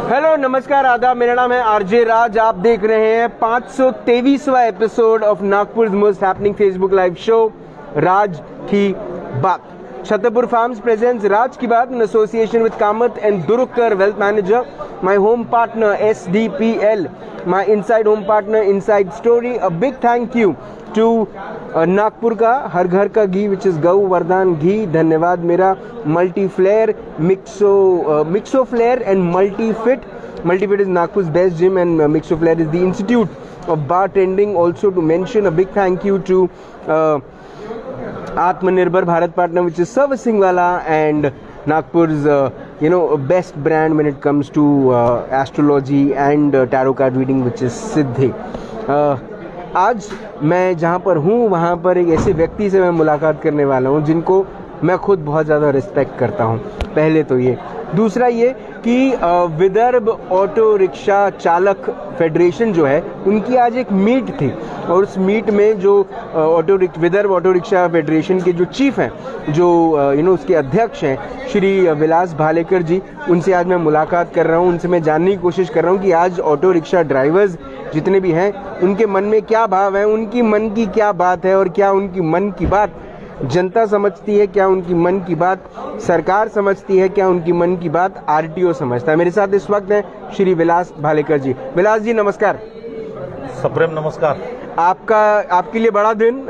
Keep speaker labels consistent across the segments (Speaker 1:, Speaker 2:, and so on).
Speaker 1: Hello, नमस्कार, आदाब। मेरा नाम है आरजे राज। आप देख रहे हैं 523वां episode of Nagpur most happening Facebook live show Raj Ki Baat. Chhatarpur farms presents Raj Ki Baat in association with Kamath and Durukar Wealth Manager, my home partner SDPL, my inside home partner Inside Story. A big thank you to Nagpur का हर घर का घी which is गौ वरदान घी। धन्यवाद मेरा multi flair mixo flair and multi fit is Nagpur's best gym and Mixo Flair is the institute of bartending. Also to mention a big thank you to Atmanirbhar Bharat partner which is servicing wala and Nagpur's best brand when it comes to astrology and tarot card reading which is Siddhi. आज मैं जहाँ पर हूँ वहाँ पर एक ऐसे व्यक्ति से मैं मुलाकात करने वाला हूँ जिनको मैं खुद बहुत ज़्यादा रिस्पेक्ट करता हूँ। पहले तो ये, दूसरा ये कि विदर्भ ऑटो रिक्शा चालक फेडरेशन जो है उनकी आज एक मीट थी और उस मीट में जो विदर्भ ऑटो रिक्शा फेडरेशन के जो चीफ हैं, जो उसके अध्यक्ष हैं श्री विलास भालेकर जी, उनसे आज मैं मुलाकात कर रहा हूँ। उनसे मैं जानने की कोशिश कर रहा हूँ कि आज ऑटो रिक्शा ड्राइवर्स जितने भी हैं उनके मन में क्या भाव है, उनकी मन की क्या बात है और क्या उनकी मन की बात जनता समझती है, क्या उनकी मन की बात सरकार समझती है, क्या उनकी मन की बात आरटीओ समझता है। मेरे साथ इस वक्त हैं श्री विलास भालेकर जी। विलास जी नमस्कार।
Speaker 2: सप्रेम नमस्कार।
Speaker 1: आपके लिए बड़ा दिन,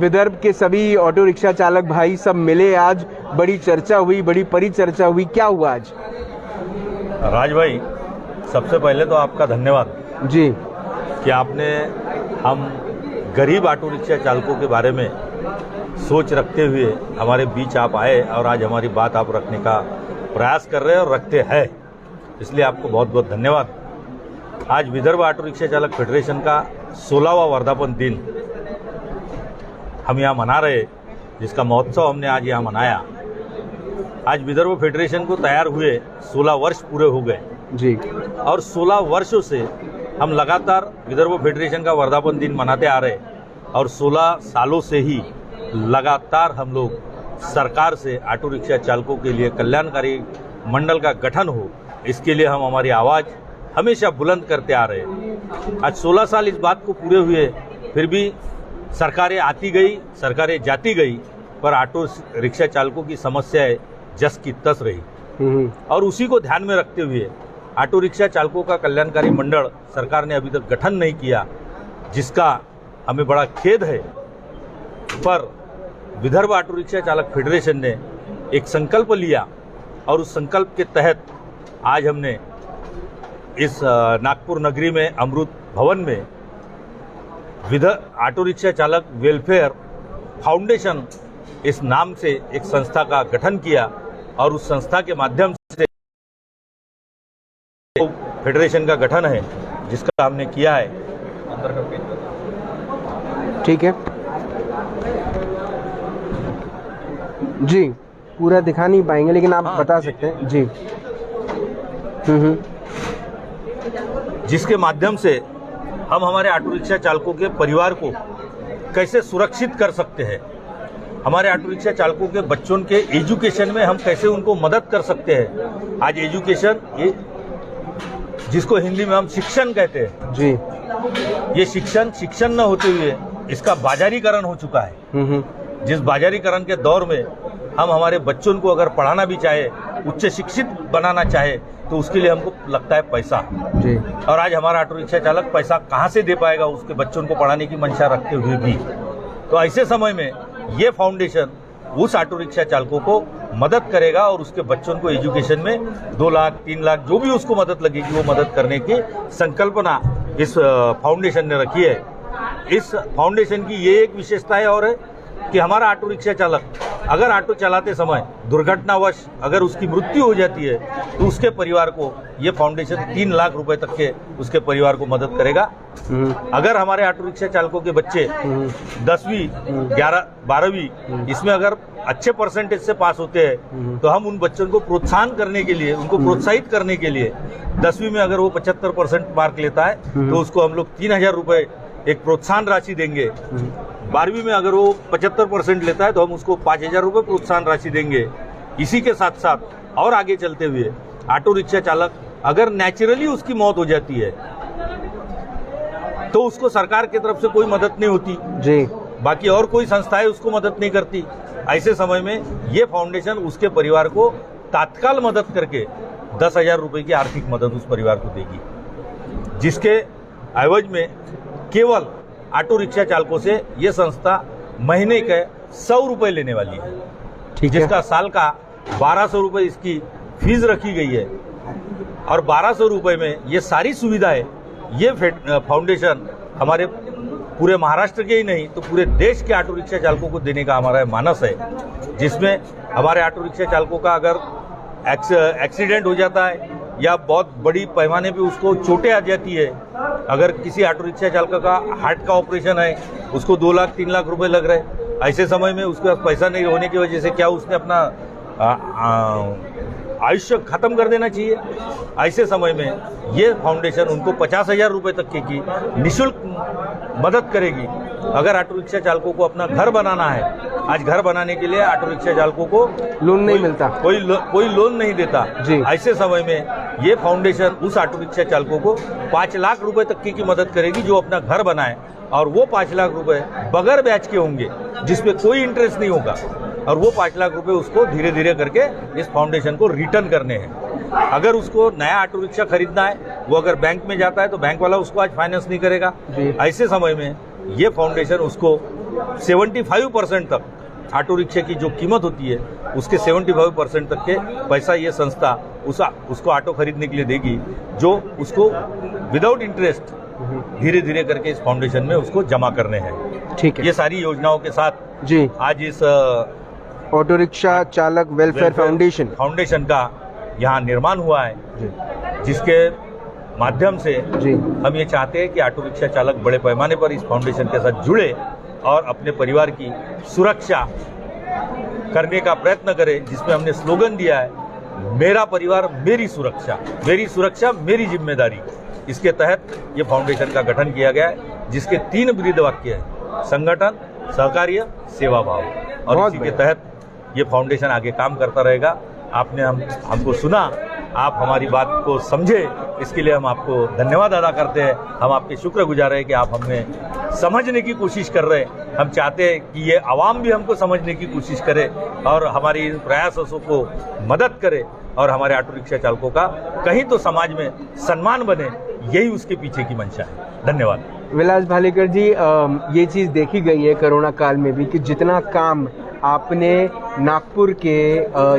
Speaker 1: विदर्भ के सभी ऑटो रिक्शा चालक भाई सब मिले, आज बड़ी चर्चा हुई, बड़ी परिचर्चा हुई, क्या हुआ आज?
Speaker 2: राज भाई, सबसे पहले तो आपका धन्यवाद
Speaker 1: जी
Speaker 2: कि आपने हम गरीब ऑटो रिक्शा चालकों के बारे में सोच रखते हुए हमारे बीच आप आए और आज हमारी बात आप रखने का प्रयास कर रहे हैं और रखते हैं, इसलिए आपको बहुत बहुत धन्यवाद। आज विदर्भ ऑटो रिक्शा चालक फेडरेशन का 16वां वर्धापन दिन हम यहाँ मना रहे, जिसका महोत्सव हमने आज यहाँ मनाया। आज विदर्भ फेडरेशन को तैयार हुए 16 वर्ष पूरे हो गए
Speaker 1: जी, और
Speaker 2: 16 वर्षों से हम लगातार विदर्भ फेडरेशन का वर्धापन दिन मनाते आ रहे और 16 सालों से ही लगातार हम लोग सरकार से ऑटो रिक्शा चालकों के लिए कल्याणकारी मंडल का गठन हो, इसके लिए हम हमारी आवाज़ हमेशा बुलंद करते आ रहे हैं। आज 16 साल इस बात को पूरे हुए, फिर भी सरकारें आती गई, सरकारें जाती गई, पर ऑटो रिक्शा चालकों की समस्याएं जस की तस रही और उसी को ध्यान में रखते हुए ऑटो रिक्शा चालकों का कल्याणकारी मंडल सरकार ने अभी तक गठन नहीं किया, जिसका हमें बड़ा खेद है। पर विदर्भ ऑटो रिक्शा चालक फेडरेशन ने एक संकल्प लिया और उस संकल्प के तहत आज हमने इस नागपुर नगरी में अमृत भवन में विदर्भ ऑटो रिक्शा चालक वेलफेयर फाउंडेशन इस नाम से एक संस्था का गठन किया और उस संस्था के माध्यम से फेडरेशन का गठन है, जिसका हमने किया है।
Speaker 1: ठीक है जी, पूरा दिखा नहीं पाएंगे लेकिन आप बता सकते हैं जी।
Speaker 2: जिसके माध्यम से हम हमारे ऑटो रिक्शा चालकों के परिवार को कैसे सुरक्षित कर सकते हैं, हमारे ऑटो रिक्शा चालकों के बच्चों के एजुकेशन में हम कैसे उनको मदद कर सकते हैं। आज एजुकेशन, ये जिसको हिंदी में हम शिक्षण कहते हैं
Speaker 1: जी,
Speaker 2: ये शिक्षण न होते हुए इसका बाजारीकरण हो चुका है। जिस बाजारीकरण के दौर में हम हमारे बच्चों को अगर पढ़ाना भी चाहे, उच्च शिक्षित बनाना चाहे, तो उसके लिए हमको लगता है पैसा जी। और आज हमारा ऑटो रिक्शा चालक पैसा कहाँ से दे पाएगा उसके बच्चों को पढ़ाने की मंशा रखते हुए भी। तो ऐसे समय में ये फाउंडेशन उस ऑटो रिक्शा चालकों को मदद करेगा और उसके बच्चों को एजुकेशन में 2 लाख 3 लाख जो भी उसको मदद लगेगी वो मदद करने की संकल्पना इस फाउंडेशन ने रखी है। इस फाउंडेशन की ये एक विशेषता है और है कि हमारा ऑटो रिक्शा चालक अगर ऑटो चलाते समय दुर्घटनावश अगर उसकी मृत्यु हो जाती है तो उसके परिवार को ये फाउंडेशन 3 लाख रुपए तक के उसके परिवार को मदद करेगा। अगर हमारे ऑटो रिक्शा चालकों के बच्चे 10वीं 12वीं इसमें अगर अच्छे परसेंटेज से पास होते हैं तो हम उन बच्चों को प्रोत्साहन करने के लिए, उनको प्रोत्साहित करने के लिए 10वीं में अगर वो 75% मार्क लेता है तो उसको हम लोग 3,000 रुपए एक प्रोत्साहन राशि देंगे। 12वीं में अगर वो 75% लेता है तो हम उसको 5,000 रुपये प्रोत्साहन राशि देंगे। इसी के साथ साथ और आगे चलते हुए ऑटो रिक्शा चालक अगर नेचुरली उसकी मौत हो जाती है तो उसको सरकार की तरफ से कोई मदद नहीं होती
Speaker 1: जी,
Speaker 2: बाकी और कोई संस्थाएं उसको मदद नहीं करती। ऐसे समय में ये फाउंडेशन उसके परिवार को तात्काल मदद करके 10,000 रुपए की आर्थिक मदद उस परिवार को देगी, जिसके एवज में केवल ऑटो रिक्शा चालकों से ये संस्था महीने के 100 रुपए लेने वाली है,
Speaker 1: ठीक है।
Speaker 2: जिसका साल का 1200 रुपए इसकी फीस रखी गई है। और 1200 रुपए में ये सारी सुविधाएं ये फाउंडेशन हमारे पूरे महाराष्ट्र के ही नहीं तो पूरे देश के ऑटो रिक्शा चालकों को देने का हमारा मानस है, जिसमें हमारे ऑटो रिक्शा चालकों का अगर एक्सीडेंट हो जाता है या बहुत बड़ी पैमाने पे उसको चोटें आ जाती है, अगर किसी ऑटो रिक्शा चालक का हार्ट का ऑपरेशन है, उसको 2 लाख 3 लाख रुपए लग रहे, ऐसे समय में उसके पास पैसा नहीं होने की वजह से क्या उसने अपना आयुष्य खत्म कर देना चाहिए? ऐसे समय में ये फाउंडेशन उनको 50,000 रुपए तक की निःशुल्क मदद करेगी। अगर ऑटो रिक्शा चालकों को अपना घर बनाना है, आज घर बनाने के लिए ऑटो रिक्शा चालकों को
Speaker 1: लोन नहीं मिलता,
Speaker 2: कोई लोन नहीं देता
Speaker 1: जी।
Speaker 2: ऐसे समय में ये फाउंडेशन उस ऑटो रिक्शा चालकों को 5 लाख रुपए तक की मदद करेगी जो अपना घर बनाए, और वो 5 लाख रुपए बगैर ब्याज के होंगे, जिसपे कोई इंटरेस्ट नहीं होगा, और वो 5 लाख रुपए उसको धीरे धीरे करके इस फाउंडेशन को रिटर्न करने हैं। अगर उसको नया ऑटो रिक्शा खरीदना है, वो अगर बैंक में जाता है तो बैंक वाला उसको आज फाइनेंस नहीं करेगा। ऐसे समय में ये फाउंडेशन उसको 75% तक ऑटो रिक्शा की जो कीमत होती है उसके 75% तक के पैसा ये संस्था उसको ऑटो खरीदने के लिए देगी, जो उसको विदाउट इंटरेस्ट धीरे धीरे करके इस फाउंडेशन में उसको जमा करने हैं।
Speaker 1: ठीक है।
Speaker 2: ये सारी योजनाओं के साथ
Speaker 1: जी
Speaker 2: आज इस
Speaker 1: ऑटो रिक्शा चालक वेलफेयर फाउंडेशन
Speaker 2: का यहाँ निर्माण हुआ है,
Speaker 1: जी,
Speaker 2: जिसके माध्यम से
Speaker 1: जी
Speaker 2: हम ये चाहते हैं कि ऑटो रिक्शा चालक बड़े पैमाने पर इस फाउंडेशन के साथ जुड़े और अपने परिवार की सुरक्षा करने का प्रयत्न करें, जिसमें हमने स्लोगन दिया है, मेरा परिवार मेरी सुरक्षा मेरी जिम्मेदारी। इसके तहत ये फाउंडेशन का गठन किया गया है, जिसके 3 ब्रीद वाक्य है, संगठन, सहकार्य, सेवा भाव, और इसी के तहत ये फाउंडेशन आगे काम करता रहेगा। आपने हमको सुना, आप हमारी बात को समझे, इसके लिए हम आपको धन्यवाद अदा करते हैं। हम आपके शुक्रगुजार हैं कि आप हमें समझने की कोशिश कर रहे हैं। हम चाहते हैं कि ये आवाम भी हमको समझने की कोशिश करे और हमारी इन प्रयासों को मदद करे, और हमारे ऑटो रिक्शा चालकों का कहीं तो समाज में सम्मान बने, यही उसके पीछे की मंशा है। धन्यवाद।
Speaker 1: विलास भालेकर जी, ये चीज़ देखी गई है कोरोना काल में भी कि जितना काम आपने नागपुर के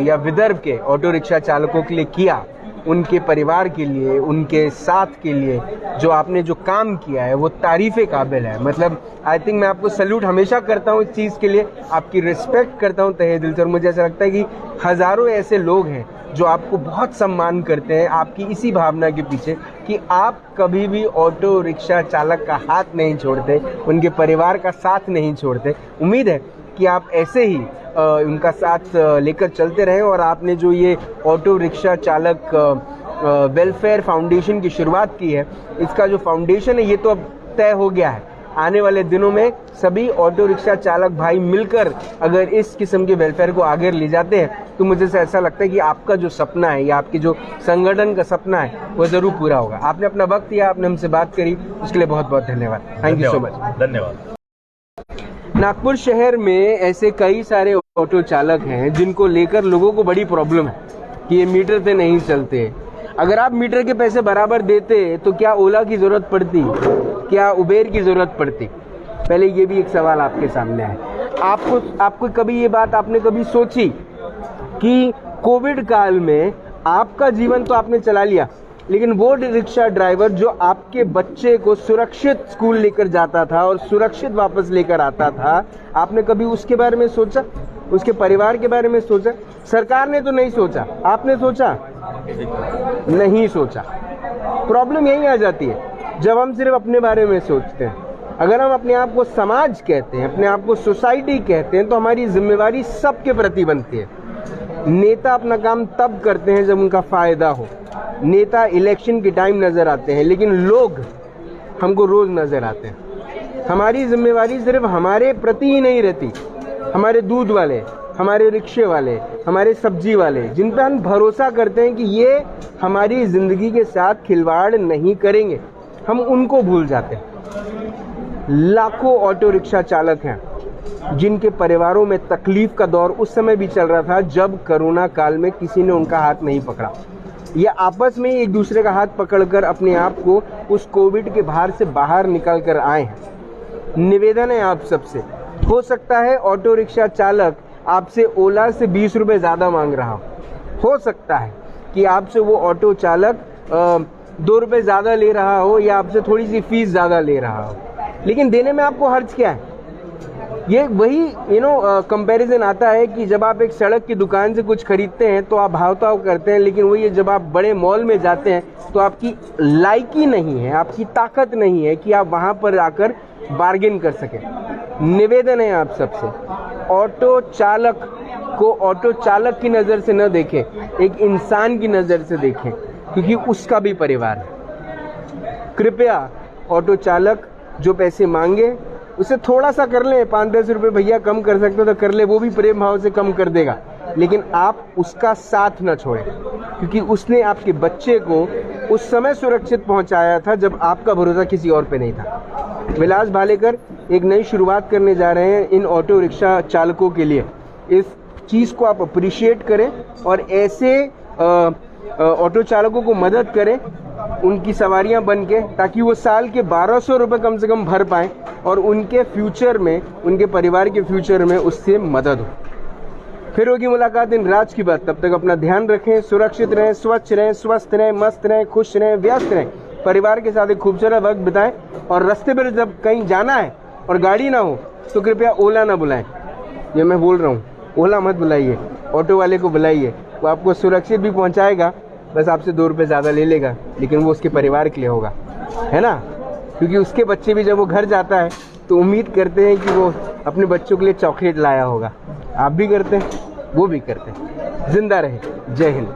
Speaker 1: या विदर्भ के ऑटो रिक्शा चालकों के लिए किया, उनके परिवार के लिए, उनके साथ के लिए जो आपने जो काम किया है वो तारीफ़े काबिल है। मतलब आई थिंक मैं आपको सल्यूट हमेशा करता हूँ इस चीज़ के लिए, आपकी रिस्पेक्ट करता हूँ तहे दिल से, और मुझे ऐसा लगता है कि हज़ारों ऐसे लोग हैं जो आपको बहुत सम्मान करते हैं आपकी इसी भावना के पीछे कि आप कभी भी ऑटो रिक्शा चालक का हाथ नहीं छोड़ते, उनके परिवार का साथ नहीं छोड़ते। उम्मीद है कि आप ऐसे ही उनका साथ लेकर चलते रहें, और आपने जो ये ऑटो रिक्शा चालक वेलफेयर फाउंडेशन की शुरुआत की है, इसका जो फाउंडेशन है ये तो अब तय हो गया है। आने वाले दिनों में सभी ऑटो रिक्शा चालक भाई मिलकर अगर इस किस्म के वेलफेयर को आगे ले जाते हैं तो मुझे ऐसा लगता है कि आपका जो सपना है या आपकी जो संगठन का सपना है वो ज़रूर पूरा होगा। आपने अपना वक्त दिया, आपने हमसे बात करी, उसके लिए बहुत बहुत धन्यवाद। Thank you so much.
Speaker 2: धन्यवाद।
Speaker 1: नागपुर शहर में ऐसे कई सारे ऑटो चालक हैं जिनको लेकर लोगों को बड़ी प्रॉब्लम है कि ये मीटर से नहीं चलते। अगर आप मीटर के पैसे बराबर देते तो क्या ओला की ज़रूरत पड़ती, क्या उबेर की ज़रूरत पड़ती? पहले ये भी एक सवाल आपके सामने है। आपको कभी ये बात आपने कभी सोची कि कोविड काल में आपका जीवन तो आपने चला लिया, लेकिन वो रिक्शा ड्राइवर जो आपके बच्चे को सुरक्षित स्कूल लेकर जाता था और सुरक्षित वापस लेकर आता था, आपने कभी उसके बारे में सोचा, उसके परिवार के बारे में सोचा? सरकार ने तो नहीं सोचा, आपने सोचा? नहीं सोचा। प्रॉब्लम यही आ जाती है जब हम सिर्फ अपने बारे में सोचते हैं। अगर हम अपने आप को समाज कहते हैं, अपने आप को सोसाइटी कहते हैं, तो हमारी जिम्मेवारी सबके प्रति बनती है। नेता अपना काम तब करते हैं जब उनका फ़ायदा हो। नेता इलेक्शन के टाइम नज़र आते हैं, लेकिन लोग हमको रोज़ नज़र आते हैं। हमारी जिम्मेवारी सिर्फ हमारे प्रति ही नहीं रहती, हमारे दूध वाले, हमारे रिक्शे वाले, हमारे सब्जी वाले, जिन पर हम भरोसा करते हैं कि ये हमारी ज़िंदगी के साथ खिलवाड़ नहीं करेंगे, हम उनको भूल जाते हैं। लाखों ऑटो रिक्शा चालक हैं जिनके परिवारों में तकलीफ का दौर उस समय भी चल रहा था जब कोरोना काल में किसी ने उनका हाथ नहीं पकड़ा। ये आपस में एक दूसरे का हाथ पकड़कर अपने आप को उस कोविड के भार से बाहर निकल कर आए हैं। निवेदन है आप सबसे, हो सकता है ऑटो रिक्शा चालक आपसे ओला से 20 रुपये ज़्यादा मांग रहा हो सकता है कि आपसे वो ऑटो चालक 2 रुपये ज़्यादा ले रहा हो या आपसे थोड़ी सी फीस ज़्यादा ले रहा हो, लेकिन देने में आपको हर्ज क्या है? ये वही कंपैरिजन आता है कि जब आप एक सड़क की दुकान से कुछ खरीदते हैं तो आप भाव-ताव करते हैं, लेकिन वही जब आप बड़े मॉल में जाते हैं तो आपकी लायकी नहीं है, आपकी ताकत नहीं है कि आप वहाँ पर आकर बार्गेन कर सकें। निवेदन है आप सबसे, ऑटो चालक को ऑटो चालक की नज़र से न देखें, एक इंसान की नज़र से देखें, क्योंकि उसका भी परिवार है। कृपया ऑटो चालक जो पैसे मांगे उसे थोड़ा सा कर लें, 5-10 रुपये भैया कम कर सकते हो तो कर ले, वो भी प्रेम भाव से कम कर देगा, लेकिन आप उसका साथ न छोड़ें, क्योंकि उसने आपके बच्चे को उस समय सुरक्षित पहुंचाया था जब आपका भरोसा किसी और पे नहीं था। विलास भालेकर एक नई शुरुआत करने जा रहे हैं इन ऑटो रिक्शा चालकों के लिए। इस चीज़ को आप अप्रिशिएट करें और ऐसे ऑटो चालकों को मदद करें उनकी सवारियां बन के, ताकि वो साल के 1200 रुपये कम से कम भर पाएँ और उनके फ्यूचर में, उनके परिवार के फ्यूचर में उससे मदद हो। फिर होगी मुलाकात इन राज की बात। तब तक अपना ध्यान रखें, सुरक्षित रहें, स्वच्छ रहें, स्वस्थ रहें, मस्त रहें, खुश रहें, व्यस्त रहें, परिवार के साथ एक खूबसूरत वक्त बिताएं। और रास्ते पर जब कहीं जाना है और गाड़ी ना हो तो कृपया ओला ना बुलाएं। ये मैं बोल रहा हूँ, ओला मत बुलाइए, ऑटो वाले को बुलाइए, वो आपको सुरक्षित भी पहुँचाएगा, बस आपसे 2 रुपये ज़्यादा ले लेगा, लेकिन वो उसके परिवार के लिए होगा, है ना? क्योंकि उसके बच्चे भी जब वो घर जाता है तो उम्मीद करते हैं कि वो अपने बच्चों के लिए चॉकलेट लाया होगा। आप भी करते हैं, वो भी करते हैं। जिंदा रहे, जय हिंद।